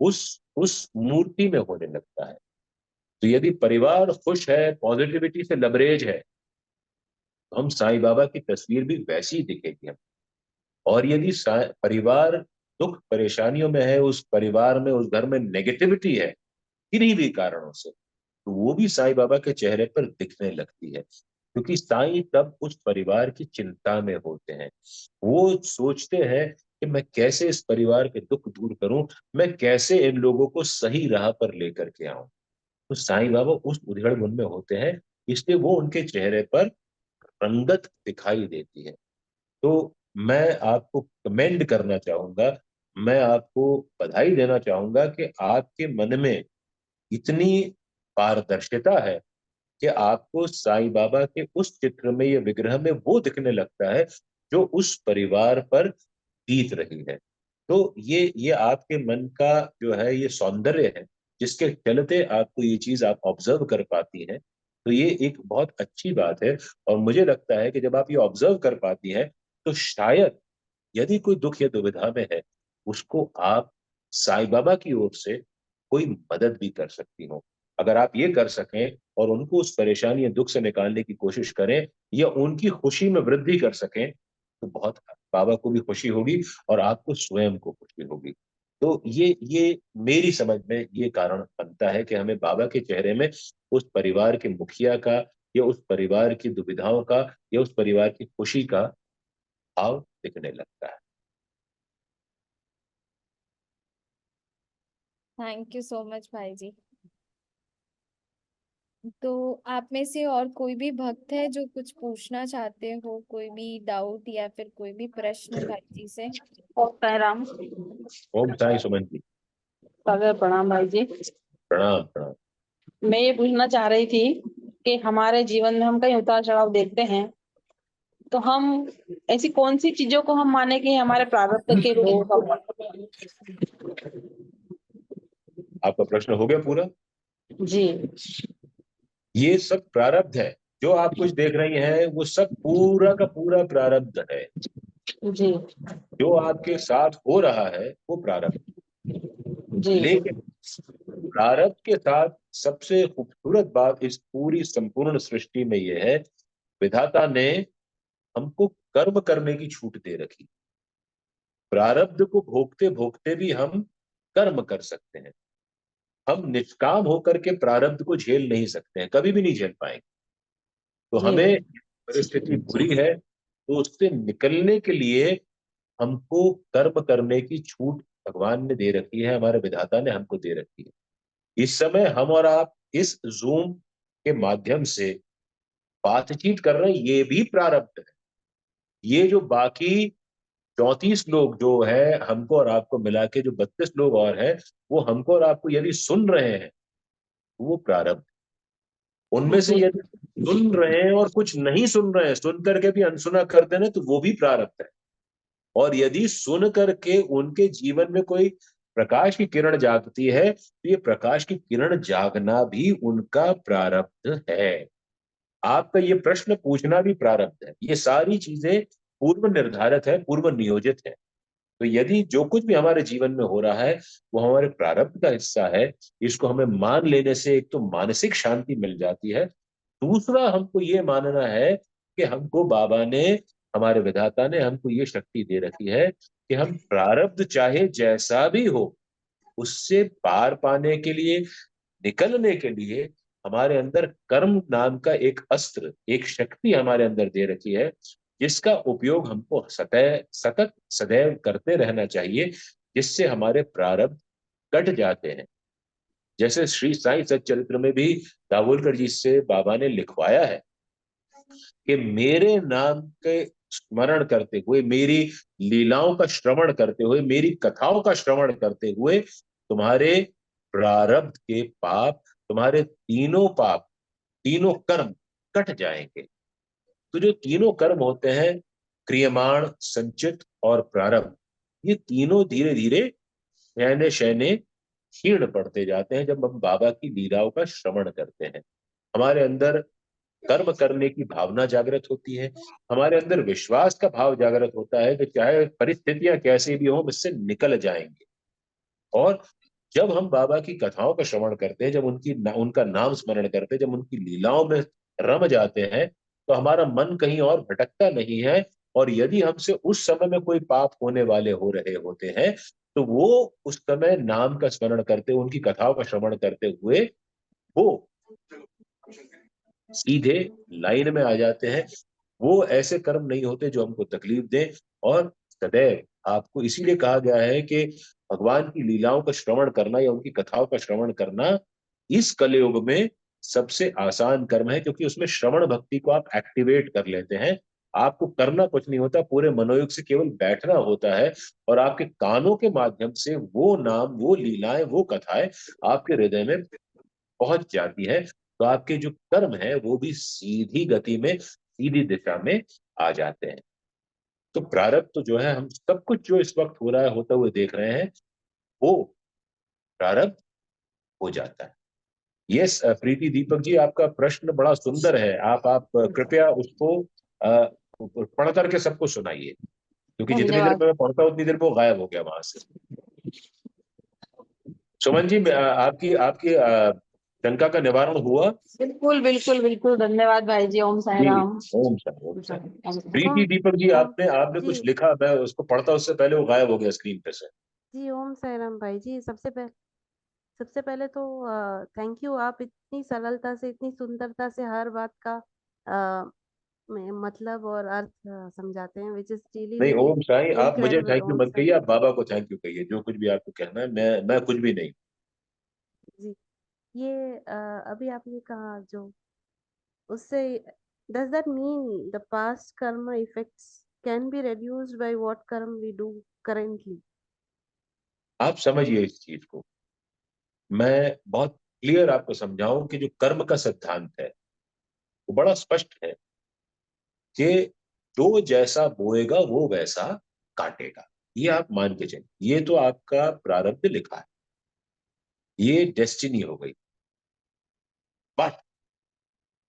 S2: उस मूर्ति में होने लगता है। तो यदि परिवार खुश है, पॉजिटिविटी से लबरेज है, तो हम साईं बाबा की तस्वीर भी वैसी ही दिखेगी हम। और यदि परिवार दुख परेशानियों में है, उस परिवार में, उस घर में नेगेटिविटी है किन्हीं भी कारणों से, तो वो भी साईं बाबा के चेहरे पर दिखने लगती है, क्योंकि साईं तब उस परिवार की चिंता में होते हैं। वो सोचते हैं कि मैं कैसे इस परिवार के दुख दूर करूं, मैं कैसे इन लोगों को सही राह पर लेकर के आऊं। तो साईं बाबा उस उधेड़-बुन में होते हैं, इसलिए वो उनके चेहरे पर रंगत दिखाई देती है। तो मैं आपको कमेंड करना चाहूंगा, मैं आपको बधाई देना चाहूंगा कि आपके मन में इतनी पारदर्शिता है कि आपको साईं बाबा के उस चित्र में, ये विग्रह में वो दिखने लगता है जो उस परिवार पर बीत रही है। तो ये आपके मन का जो है ये सौंदर्य है, जिसके चलते आपको ये चीज आप ऑब्जर्व कर पाती हैं। तो ये एक बहुत अच्छी बात है, और मुझे लगता है कि जब आप ये ऑब्जर्व कर पाती हैं, तो शायद यदि कोई दुख या दुविधा में है, उसको आप साईं बाबा की ओर से कोई मदद भी कर सकती हो। अगर आप ये कर सकें और उनको उस परेशानी या दुख से निकालने की कोशिश करें, या उनकी खुशी में वृद्धि कर सकें, तो बहुत बाबा को भी खुशी होगी और आपको स्वयं को खुशी होगी। तो ये मेरी समझ में ये कारण बनता है कि हमें बाबा के चेहरे में उस परिवार के मुखिया का, या उस परिवार की दुविधाओं का, या उस परिवार की खुशी का भाव दिखने लगता है।
S1: थैंक यू सो मच भाई जी। तो आप में से और कोई भी भक्त है जो कुछ पूछना चाहते हो, कोई भी डाउट या फिर कोई भी प्रश्न भाई जी से?
S3: ओम साई राम।
S2: ओम साई सुमन जी।
S3: सागर प्रणाम भाई जी।
S2: प्रणाम प्रणाम।
S3: मैं ये पूछना चाह रही थी कि हमारे जीवन में हम कहीं उतार चढ़ाव देखते हैं, तो हम ऐसी कौन सी चीजों को हम माने कि हमारे प्रारब्ध के रूप में?
S2: आपका प्रश्न हो गया पूरा?
S3: जी
S2: ये सब प्रारब्ध है। जो आप कुछ देख रही हैं वो सब पूरा का पूरा प्रारब्ध है।
S3: जी
S2: जो आपके साथ हो रहा है वो प्रारब्ध।
S3: जी
S2: लेकिन प्रारब्ध के साथ सबसे खूबसूरत बात इस पूरी संपूर्ण सृष्टि में यह है, विधाता ने हमको कर्म करने की छूट दे रखी। प्रारब्ध को भोगते भोगते भी हम कर्म कर सकते हैं। हम निष्काम होकर के प्रारब्ध को झेल नहीं सकते हैं, कभी भी नहीं झेल पाएंगे। तो
S3: जी
S2: हमें परिस्थिति बुरी है तो उससे निकलने के लिए हमको कर्म करने की छूट भगवान ने दे रखी है, हमारे विधाता ने हमको दे रखी है। इस समय हम और आप इस जूम के माध्यम से बातचीत कर रहे हैं, ये भी प्रारब्ध है। ये जो बाकी 34 लोग जो है हमको और आपको मिला के जो 32 लोग और हैं, वो हमको और आपको यदि सुन रहे हैं वो प्रारब्ध। उनमें से
S3: जी
S2: यदि सुन रहे हैं और कुछ नहीं सुन रहे हैं, सुन करके भी अनसुना कर देना, तो वो भी प्रारब्ध है। और यदि सुन करके उनके जीवन में कोई प्रकाश की किरण जागती है तो ये प्रकाश की किरण जागना भी उनका प्रारब्ध है। आपका ये प्रश्न पूछना भी प्रारब्ध है। ये सारी चीजें पूर्व निर्धारित है, पूर्व नियोजित है। तो यदि जो कुछ भी हमारे जीवन में हो रहा है वो हमारे प्रारब्ध का हिस्सा है, इसको हमें मान लेने से एक तो मानसिक शांति मिल जाती है। दूसरा, हमको ये मानना है कि हमको बाबा ने, हमारे विधाता ने हमको ये शक्ति दे रखी है कि हम प्रारब्ध चाहे जैसा भी हो उससे पार पाने के लिए, निकलने के लिए हमारे अंदर कर्म नाम का एक अस्त्र, एक शक्ति हमारे अंदर दे रखी है, जिसका उपयोग हमको सतत सदैव करते रहना चाहिए, जिससे हमारे प्रारब्ध कट जाते हैं। जैसे श्री साईं सच्चरित्र में भी दाभोलकर जी से बाबा ने लिखवाया है कि मेरे नाम के स्मरण करते हुए, मेरी लीलाओं का श्रवण करते हुए, मेरी कथाओं का श्रवण करते हुए तुम्हारे प्रारब्ध के पाप, तुम्हारे तीनों पाप, तीनों कर्म कट जाएंगे। तो जो तीनों कर्म होते हैं, क्रियमाण, संचित और प्रारब्ध, ये तीनों धीरे धीरे शैने शैने क्षीण पड़ते जाते हैं जब हम बाबा की लीलाओं का श्रवण करते हैं। हमारे अंदर कर्म करने की भावना जागृत होती है, हमारे अंदर विश्वास का भाव जागृत होता है कि चाहे परिस्थितियां कैसी भी हो, इससे निकल जाएंगे। और जब हम बाबा की कथाओं का श्रवण करते हैं, जब उनका नाम स्मरण करते हैं, जब उनकी लीलाओं में रम जाते हैं, तो हमारा मन कहीं और भटकता नहीं है। और यदि हमसे उस समय में कोई पाप होने वाले हो रहे होते हैं तो वो उस समय नाम का स्मरण करते, उनकी कथाओं का श्रवण करते हुए वो सीधे लाइन में आ जाते हैं। वो ऐसे कर्म नहीं होते जो हमको तकलीफ दें। और सदैव आपको इसीलिए कहा गया है कि भगवान की लीलाओं का श्रवण करना या उनकी कथाओं का श्रवण करना इस कलयुग में सबसे आसान कर्म है, क्योंकि उसमें श्रवण भक्ति को आप एक्टिवेट कर लेते हैं। आपको करना कुछ नहीं होता, पूरे मनोयोग से केवल बैठना होता है और आपके कानों के माध्यम से वो नाम, वो लीलाएं, वो कथाएं आपके हृदय में पहुंच जाती है। तो आपके जो कर्म है वो भी सीधी गति में, सीधी दिशा में आ जाते हैं। तो प्रारब्ध तो जो है, हम सब कुछ जो इस वक्त हो रहा है, होता हुए देख रहे हैं, वो प्रारब्ध हो जाता है। यस प्रीति दीपक जी, आपका प्रश्न बड़ा सुंदर है। आप कृपया उसको पढ़ करके सबको सुनाइए, क्योंकि जितनी देर
S3: धन्यवाद।
S2: में मैं पढ़ता हूँ उतनी देर में वो गायब हो गया वहां से। सुमन जी, आपकी आपकी शंका का निवारण हुआ?
S3: बिल्कुल बिल्कुल बिल्कुल, धन्यवाद भाई जी। ओम साई
S2: जी,
S3: राम।
S2: ओम शांति, ओम शांति। प्रीति
S8: ओम
S2: दीपक जी,
S8: ओम
S2: आपने कुछ
S8: जी
S2: लिखा, मैं उसको पढ़ता उससे पहले वो गायब हो गया स्क्रीन पे से।
S8: जी ओम साई राम भाई जी। सबसे पहले तो थैंक यू। आप इतनी सरलता से, इतनी सुंदरता से हर बात का अ, मतलब और अर्थ समझाते हैं, विच इज रियली
S2: नहीं,
S8: रियली
S2: ओम साईं, आप मुझे
S8: इनक्रेडिबल।
S2: थैंक यू
S8: ओम
S2: मत
S8: साई
S2: कहिए, आप बाबा को थैंक यू कहिए। जो कुछ भी आपको कहना है, मैं कुछ भी नहीं।
S8: जी। ये अभी आपने कहा जो, उससे does that mean the past Karma effects can be reduced by what कर्म वी डू currently?
S2: आप समझिए इस चीज को, मैं बहुत क्लियर आपको समझाऊं कि जो कर्म का सिद्धांत है, वो बड़ा स्पष्ट है कि जो जैसा बोएगा वो वैसा काटेगा। ये आप मान के चलिए, ये तो आपका प्रारब्ध लिखा है, ये डेस्टिनी हो गई। बट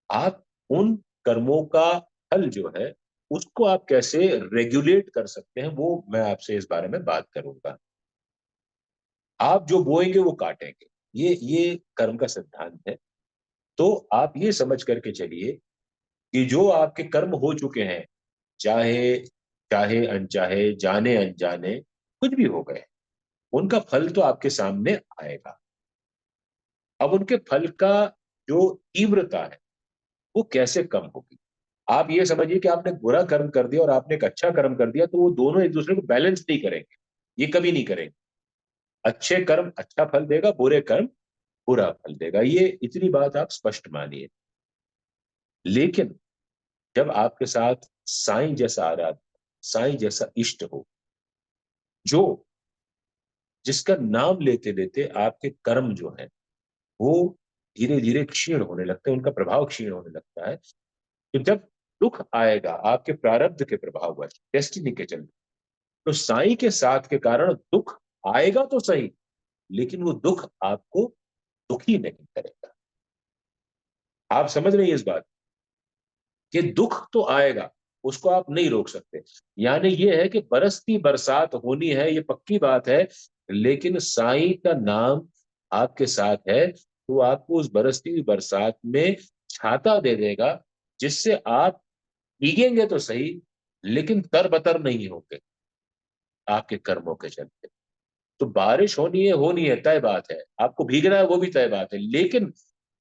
S2: आप उन कर्मों का फल जो है उसको आप कैसे रेगुलेट कर सकते हैं, वो मैं आपसे इस बारे में बात करूंगा। आप जो बोएंगे वो काटेंगे, ये कर्म का सिद्धांत है। तो आप ये समझ करके चलिए कि जो आपके कर्म हो चुके हैं, चाहे चाहे अनचाहे, जाने अनजाने, कुछ भी हो गए, उनका फल तो आपके सामने आएगा। अब उनके फल का जो तीव्रता है वो कैसे कम होगी। आप ये समझिए कि आपने बुरा कर्म कर दिया और आपने एक अच्छा कर्म कर दिया, तो वो दोनों एक दूसरे को बैलेंस नहीं करेंगे, ये कभी नहीं करेंगे। अच्छे कर्म अच्छा फल देगा, बुरे कर्म बुरा फल देगा, ये इतनी बात आप स्पष्ट मानिए। लेकिन जब आपके साथ साईं जैसा आराध्य, साईं जैसा इष्ट हो, जो जिसका नाम लेते लेते आपके कर्म जो है वो धीरे धीरे क्षीण होने लगते हैं, उनका प्रभाव क्षीण होने लगता है। तो जब दुख आएगा आपके प्रारब्ध के प्रभाव वश, डेस्टिनी के चलते, तो साईं के साथ के कारण दुख आएगा तो सही, लेकिन वो दुख आपको दुखी नहीं करेगा। आप समझ रहे हैं इस बात कि दुख तो आएगा, उसको आप नहीं रोक सकते। यानी ये है कि बरसती बरसात होनी है, ये पक्की बात है, लेकिन साईं का नाम आपके साथ है तो आपको उस बरसती हुई बरसात में छाता दे देगा, जिससे आप भीगेंगे तो सही लेकिन तरबतर नहीं होंगे आपके कर्मों के चलते। तो बारिश होनी है तय बात है, आपको भीगना है वो भी तय बात है, लेकिन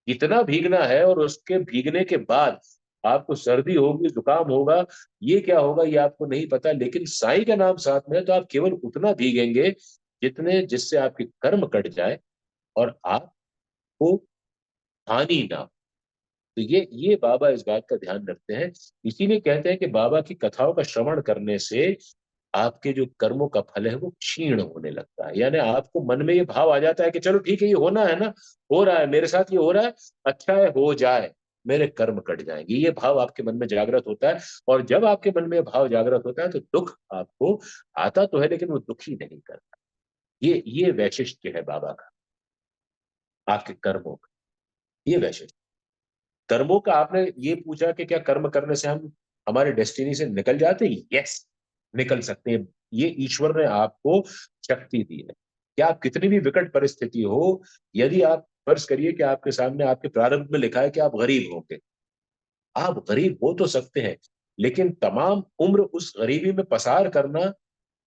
S2: कितना भीगना है और उसके भीगने के बाद आपको सर्दी होगी, जुकाम होगा, ये क्या होगा ये आपको नहीं पता, लेकिन साईं का नाम साथ में है तो आप केवल उतना भीगेंगे जितने जिससे आपके कर्म कट जाए और आपको हानि ना हो। तो ये बाबा इस बात का ध्यान रखते हैं। इसीलिए कहते हैं कि बाबा की कथाओं का श्रवण करने से आपके जो कर्मों का फल है वो क्षीण होने लगता है। यानी आपको मन में ये भाव आ जाता है कि चलो ठीक है, ये होना है ना, हो रहा है मेरे साथ, ये हो रहा है, अच्छा है हो जाए, मेरे कर्म कट जाएंगे, ये भाव आपके मन में जागृत होता है। और जब आपके मन में ये भाव जागृत होता है तो दुख आपको आता तो है लेकिन वो दुखी नहीं करता। ये वैशिष्ट्य है बाबा का आपके कर्मों का, ये वैशिष्ट्य। कर्मों का आपने ये पूछा कि क्या कर्म करने से हम हमारे डेस्टिनी से निकल जाते हैं? यस, निकल सकते हैं। ये ईश्वर ने आपको शक्ति दी है कि आप कितनी भी विकट परिस्थिति हो, यदि आप फर्ज करिए कि आपके सामने आपके प्रारंभ में लिखा है कि आप गरीब होंगे, आप गरीब हो तो सकते हैं, लेकिन तमाम उम्र उस गरीबी में पसार करना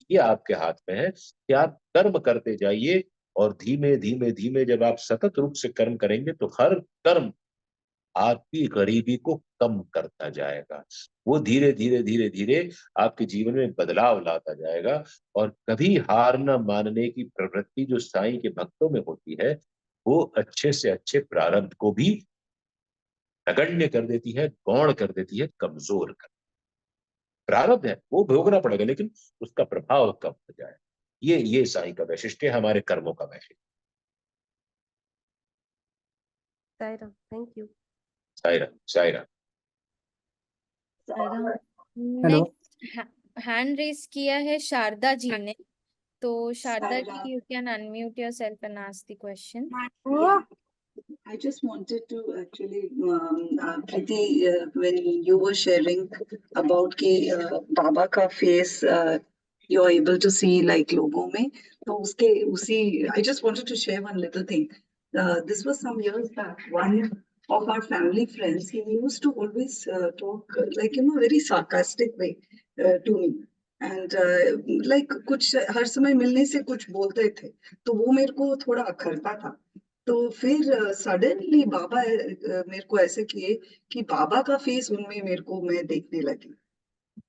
S2: ये आपके हाथ में है कि आप कर्म करते जाइए। और धीमे धीमे धीमे जब आप सतत रूप से कर्म करेंगे तो हर कर्म आपकी गरीबी को कम करता जाएगा, वो धीरे धीरे धीरे धीरे आपके जीवन में बदलाव लाता जाएगा। और कभी हार न मानने की प्रवृत्ति जो साईं के भक्तों में होती है, वो अच्छे से अच्छे प्रारब्ध को भी नगण्य कर देती है, गौण कर देती है, कमजोर कर। प्रारब्ध है वो भोगना पड़ेगा लेकिन उसका प्रभाव कम हो जाए। ये साईं का वैशिष्ट्य है, हमारे कर्मों का वैशिष्ट्य।
S8: Saira, thank you.
S2: Sai Sai
S8: Saira,
S6: hello.
S1: Next hand raise किया है शारदा जी ने, तो Sharda ji you can unmute yourself and ask the question.
S9: I just wanted to actually, Preeti, when you were sharing about कि बाबा का face you're able to see like लोगों में, तो उसके उसी I just wanted to share one little thing. This was some years back. One of our family friends, he used to always talk like very sarcastic way to me. And like कुछ हर समय मिलने से कुछ बोलते थे, तो वो मेरे को थोड़ा अखरता था। तो फिर सडनली बाबा मेरे को ऐसे किए कि बाबा का फेस उनमें मेरे को मैं देखने लगी।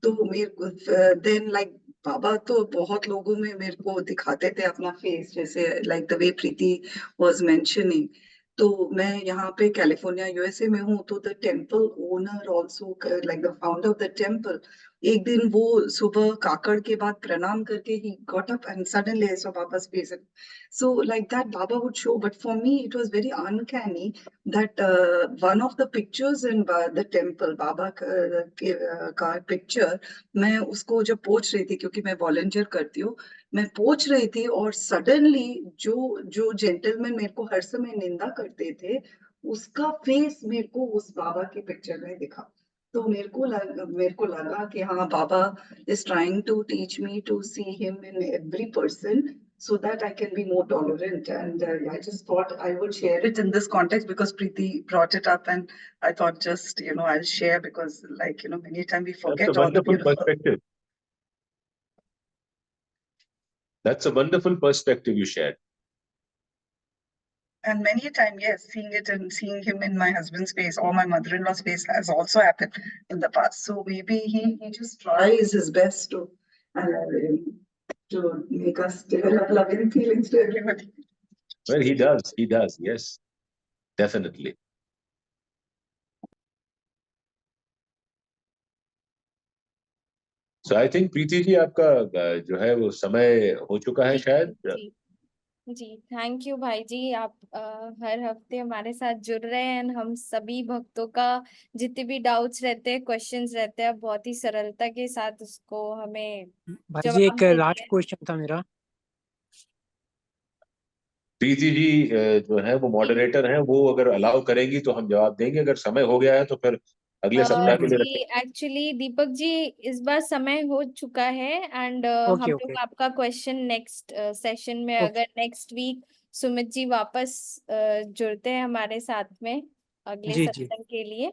S9: तो मेरे को देन लाइक बाबा तो बहुत लोगों में मेरे को दिखाते थे अपना फेस, जैसे like the way Preeti was mentioning. तो मैं यहाँ पे कैलिफोर्निया यूएसए में हूँ, तो the temple owner also like the founder of the temple, एक दिन वो सुबह काकड़ के बाद प्रणाम करके he got up and suddenly I saw Baba's face. So like that Baba would show, but for me it was very uncanny that one of the pictures in the temple, Baba का picture, मैं उसको जब पोंछ रही थी, क्योंकि मैं volunteer करती हूँ, मैं पोंछ रही थी और सडनली जो जेंटलमैन मेरे को हर समय निंदा करते थे, उसका फेस मेरे को उस बाबा के पिक्चर में दिखा। तो मेरे को लगा कि हाँ, बाबा is trying to teach me to see him in every person so that I can be more tolerant. And I just thought I would share it in this context because Preeti brought it up, and I thought just, I'll share because, like, many times we
S2: That's a
S9: forget all the
S2: wonderful
S9: beautiful.
S2: perspective. That's a wonderful perspective you shared.
S9: And many a time, yes, seeing him in my husband's face or my mother-in-law's face has also happened in the past. So maybe he just tries his best to make us develop loving feelings to everybody.
S2: Well, he does, yes, definitely. So I think Preeti ji आपका जो है वो समय हो चुका है शायद।
S1: जी thank you भाई जी, आप हर हफ्ते हमारे साथ जुड़ रहे हैं। हम सभी भक्तों का जितने भी डाउट्स रहते हैं, क्वेश्चंस रहते हैं, बहुत ही सरलता के साथ उसको हमें
S6: भाई जी
S1: जवाब
S6: एक
S1: देते
S6: लास्ट
S1: हैं।
S6: क्वेश्चन था मेरा।
S2: प्रीति जी जो है वो मॉडरेटर हैं, वो अगर अलाउ करेंगी तो हम जवाब देंगे, अगर समय हो गया है तो फिर अगले सप्ताह के लिए
S1: जी
S2: रखें।
S1: एक्चुअली दीपक जी इस बार समय हो चुका है, एंड हम
S6: ओके
S1: लोग
S6: ओके
S1: आपका क्वेश्चन नेक्स्ट सेशन में,
S6: ओके
S1: अगर नेक्स्ट वीक सुमित जी वापस जुड़ते हैं हमारे साथ में अगले
S6: जी जी
S1: सत्संग के लिए,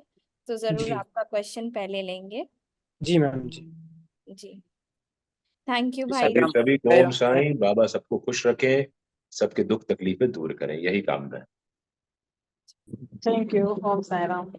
S1: तो जरूर
S6: जी
S1: आपका क्वेश्चन पहले लेंगे।
S6: Ji ma'am ji.
S1: Ji thank you भाई।
S2: सभी सभी को ओम साईं, बाबा सबको खुश रखें, सबके दुख तकलीफें दूर करें, यही कामना है।
S3: Thank you. ओम साई राम।